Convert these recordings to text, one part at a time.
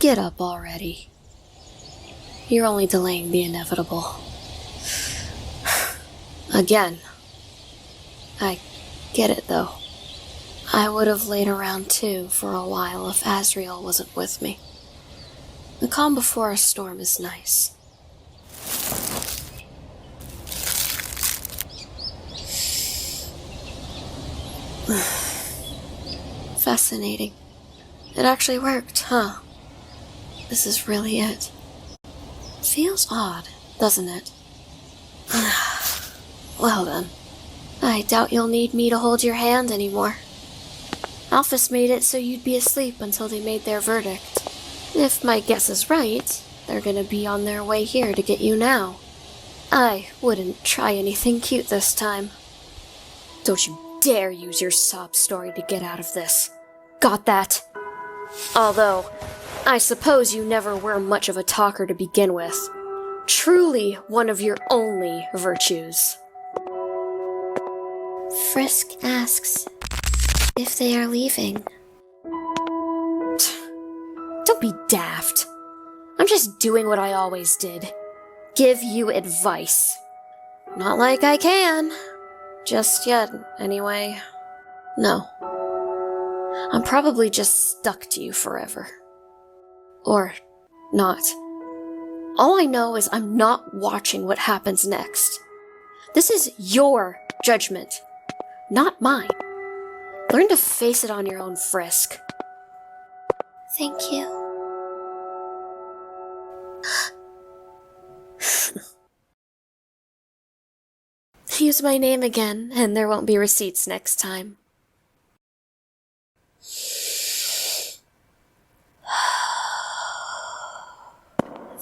Get up already. You're only delaying the inevitable. Again. I get it, though. I would have laid around too for a while if Azrael wasn't with me. The calm before a storm is nice. Fascinating. It actually worked, huh? This is really it. Feels odd, doesn't it? Well then, I doubt you'll need me to hold your hand anymore. Alphys made it so you'd be asleep until they made their verdict. If my guess is right, they're gonna be on their way here to get you now. I wouldn't try anything cute this time. Don't you dare use your sob story to get out of this. Got that? Although, I suppose you never were much of a talker to begin with. Truly one of your only virtues. Frisk asks if they are leaving. Don't be daft. I'm just doing what I always did. Give you advice. Not like I can. Just yet, anyway. No. I'm probably just stuck to you forever. Or not. All I know is I'm not watching what happens next. This is your judgment, not mine. Learn to face it on your own, Frisk. Thank you. Use my name again, and there won't be receipts next time.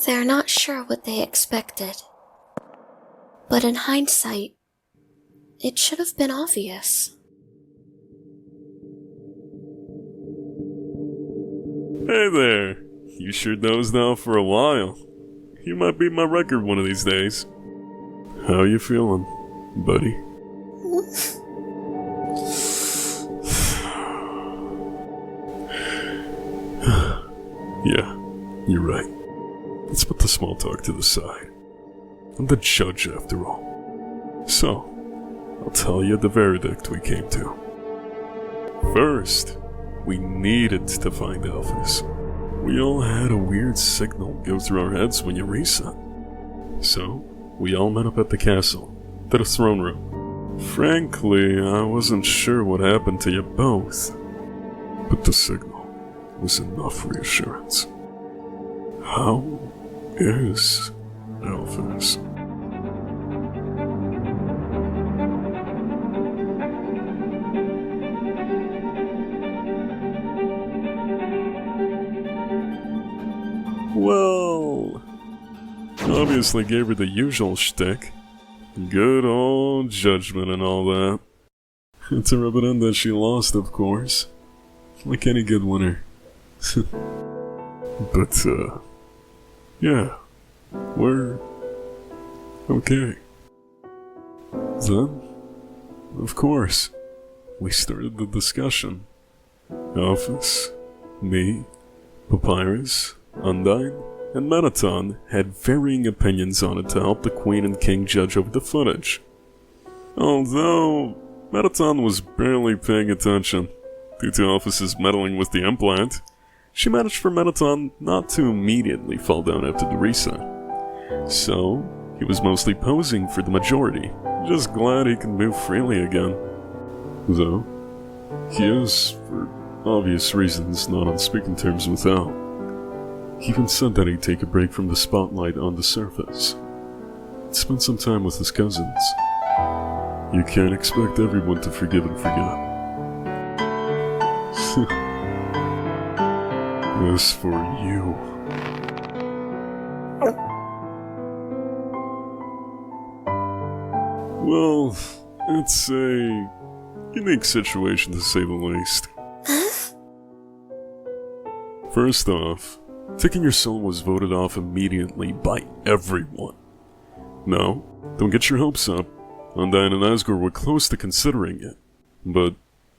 They're not sure what they expected. But in hindsight, it should have been obvious. Hey there. You sure dozed off for a while. You might beat my record one of these days. How you feeling, buddy? Yeah, you're right. Let's put the small talk to the side. I'm the judge, after all. So, I'll tell you the verdict we came to. First, we needed to find Alphys. We all had a weird signal go through our heads when you reset. So, we all met up at the castle, to the throne room. Frankly, I wasn't sure what happened to you both. But the signal was enough reassurance. How is Alphys? Well, obviously gave her the usual shtick. Good old judgment and all that. To rub it in that she lost, of course. Like any good winner. But, yeah. We're okay. Then, of course, we started the discussion. Alphys, me, Papyrus, Undyne, and Mettaton had varying opinions on it to help the Queen and King judge over the footage. Although, Mettaton was barely paying attention. Due to Alphys' meddling with the implant, she managed for Mettaton not to immediately fall down after the reset. So, he was mostly posing for the majority, just glad he can move freely again. Though, he is, for obvious reasons, not on speaking terms with Al. He even said that he'd take a break from the spotlight on the surface. Spend some time with his cousins. You can't expect everyone to forgive and forget. As for you... Well, it's a unique situation to say the least. First off, taking your soul was voted off immediately by everyone. No, don't get your hopes up. Undyne and Asgore were close to considering it, but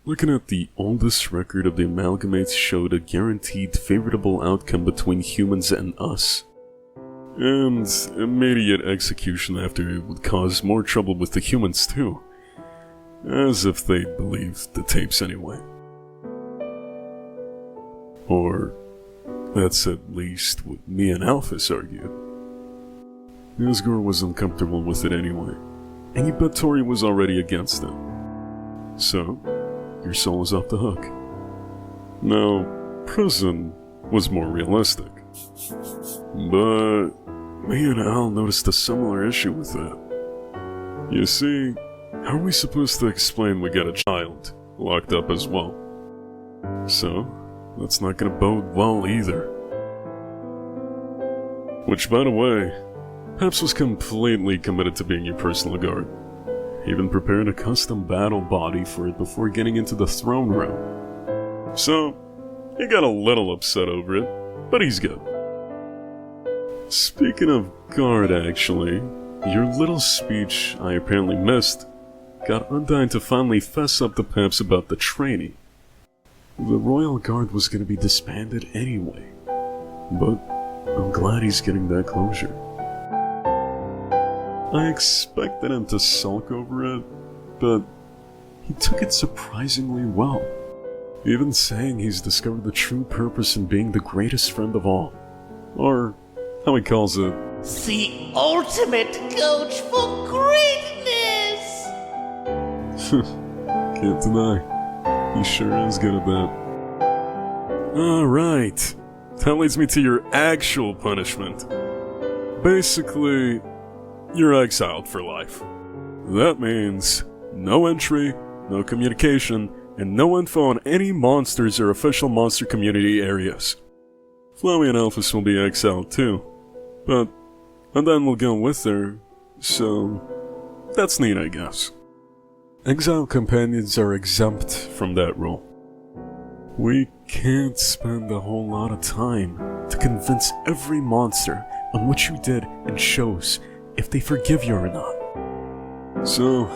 looking at the oldest record of the amalgamates showed a guaranteed favorable outcome between humans and us. And immediate execution after it would cause more trouble with the humans too. As if they'd believed the tapes anyway. Or, that's at least what me and Alphys argued. Asgore was uncomfortable with it anyway, and you bet Tori was already against it. So, your soul is off the hook. Now, prison was more realistic. But me and Al noticed a similar issue with that. You see, how are we supposed to explain we got a child locked up as well? So, that's not gonna bode well either. Which, by the way, Peps was completely committed to being your personal guard. He even prepared a custom battle body for it before getting into the throne room. So, he got a little upset over it, but he's good. Speaking of guard, actually, your little speech I apparently missed got Undyne to finally fess up to Peps about the training. The Royal Guard was going to be disbanded anyway, but I'm glad he's getting that closure. I expected him to sulk over it, but he took it surprisingly well, even saying he's discovered the true purpose in being the greatest friend of all, or how he calls it, the ultimate coach for greatness! Can't deny, he sure is good at that. Alright, that leads me to your actual punishment. Basically, you're exiled for life. That means no entry, no communication, and no info on any monsters or official monster community areas. Flowey and Alphys will be exiled too, but Undyne will go with her, so that's neat, I guess. Exile companions are exempt from that rule. We can't spend a whole lot of time to convince every monster on what you did and shows if they forgive you or not. So,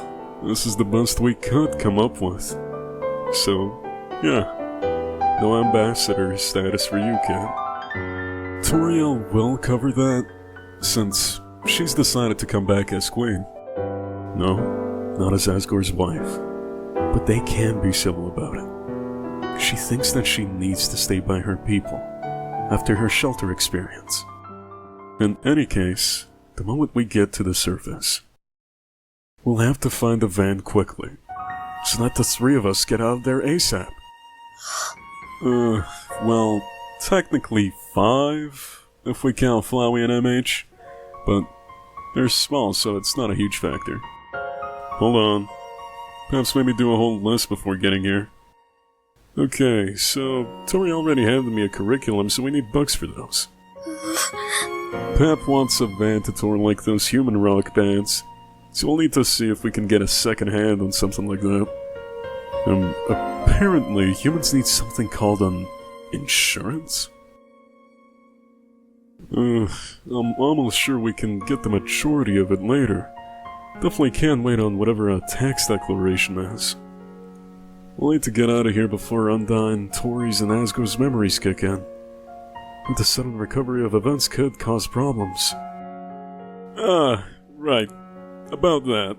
this is the best we could come up with. So, yeah, no ambassador status for you, kid. Toriel will cover that, since she's decided to come back as queen. No, not as Asgore's wife, but they can be civil about it. She thinks that she needs to stay by her people, after her shelter experience. In any case, the moment we get to the surface, we'll have to find a van quickly, so that the three of us get out of there ASAP. Well, technically 5, if we count Flowey and MH, but they're small, so it's not a huge factor. Hold on. Perhaps maybe do a whole list before getting here. Okay, so Tori already handed me a curriculum, so we need books for those. Pep wants a van to tour like those human rock bands, so we'll need to see if we can get a second hand on something like that. Apparently humans need something called an insurance? I'm almost sure we can get the majority of it later. Definitely can't wait on whatever a tax declaration is. We'll need to get out of here before Undyne, Tori's, and Asgore's memories kick in. And the sudden recovery of events could cause problems. Right. About that.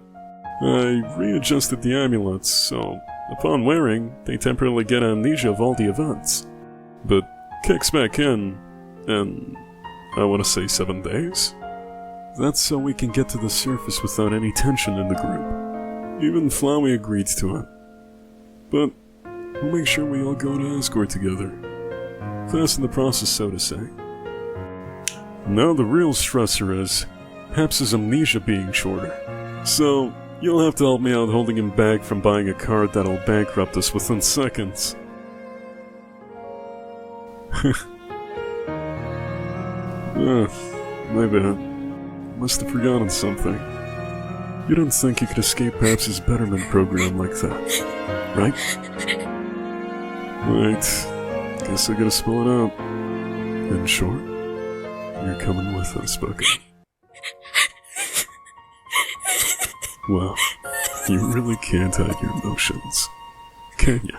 I readjusted the amulets, so upon wearing, they temporarily get amnesia of all the events. But kicks back in, I want to say 7 days? That's so we can get to the surface without any tension in the group. Even Flowey agreed to it. But we'll make sure we all go to Asgore together. Fast in the process, so to say. Now the real stressor is Pep's amnesia being shorter. So you'll have to help me out holding him back from buying a card that'll bankrupt us within seconds. My bad. Must have forgotten something. You don't think you could escape Pep's betterment program like that, right? Right. Guess I gotta spell it out. In short, you're coming with us, Bucket. Well, you really can't hide your emotions, can you?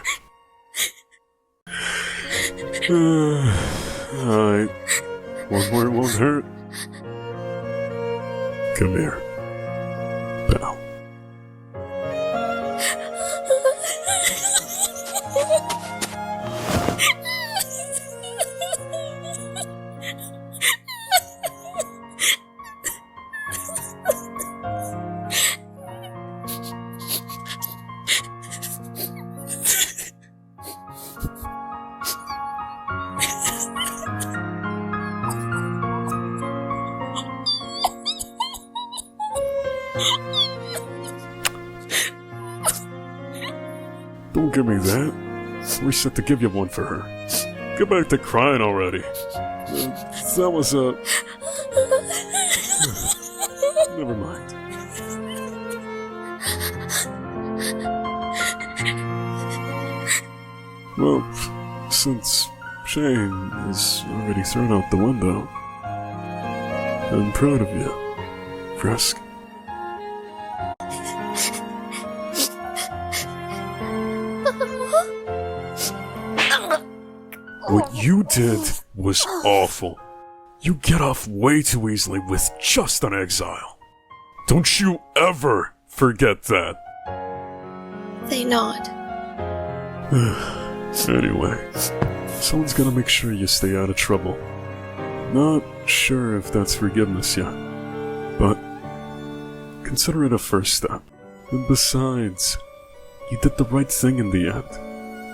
Alright. One where it won't hurt. Come here. Pal. Don't give me that. We're set to give you one for her. Get back to crying already. That was a... Never mind. Well, since Shane is already thrown out the window, I'm proud of you, Frisk. What you did was awful. You get off way too easily with just an exile. Don't you ever forget that. They nod. Anyway, someone's gonna make sure you stay out of trouble. Not sure if that's forgiveness yet, but consider it a first step. And besides, you did the right thing in the end.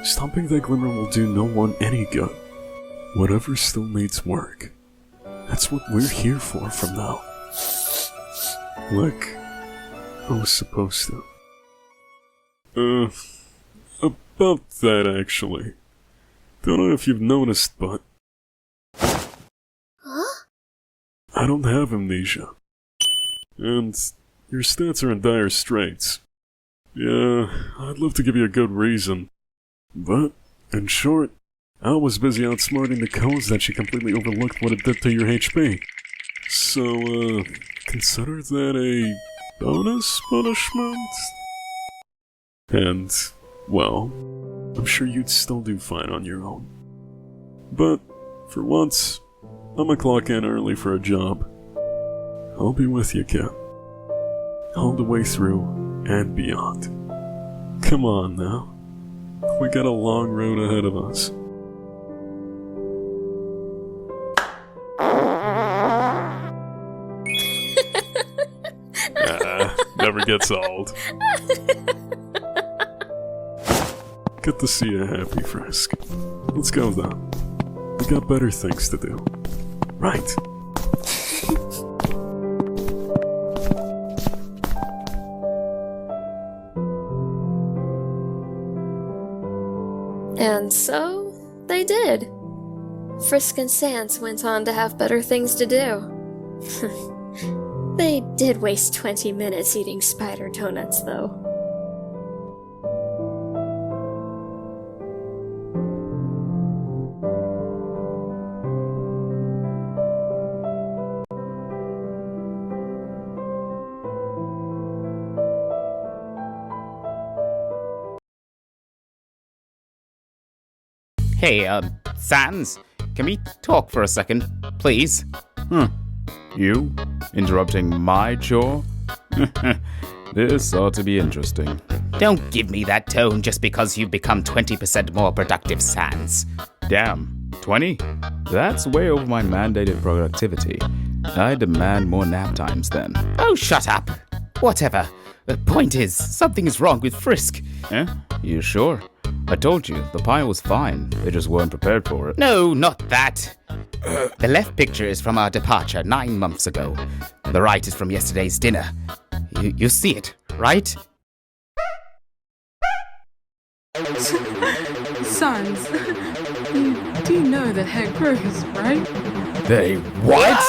Stopping that glimmer will do no one any good. Whatever still needs work. That's what we're here for from now. Like I was supposed to. About that actually. Don't know if you've noticed, but... Huh? I don't have amnesia. And your stats are in dire straits. Yeah, I'd love to give you a good reason. But, in short, Al was busy outsmarting the codes that she completely overlooked what it did to your HP. So, consider that a bonus punishment? And, well, I'm sure you'd still do fine on your own. But, for once, I'm a clock in early for a job. I'll be with you, kid. All the way through and beyond. Come on now. We got a long road ahead of us. Never gets old. Good to see you happy, Frisk. Let's go then. We got better things to do. Right. And so, they did. Frisk and Sans went on to have better things to do. They did waste 20 minutes eating spider donuts, though. Hey, Sans, can we talk for a second, please? You? Interrupting my chore? This ought to be interesting. Don't give me that tone just because you've become 20% more productive, Sans. Damn, 20? That's way over my mandated productivity. I demand more nap times then. Oh, shut up! Whatever. The point is, something is wrong with Frisk. Eh? You sure? I told you, the pile was fine. They just weren't prepared for it. No, not that. The left picture is from our departure 9 months ago. The right is from yesterday's dinner. You see it, right? Sons, you do know that hair grows, right? They What?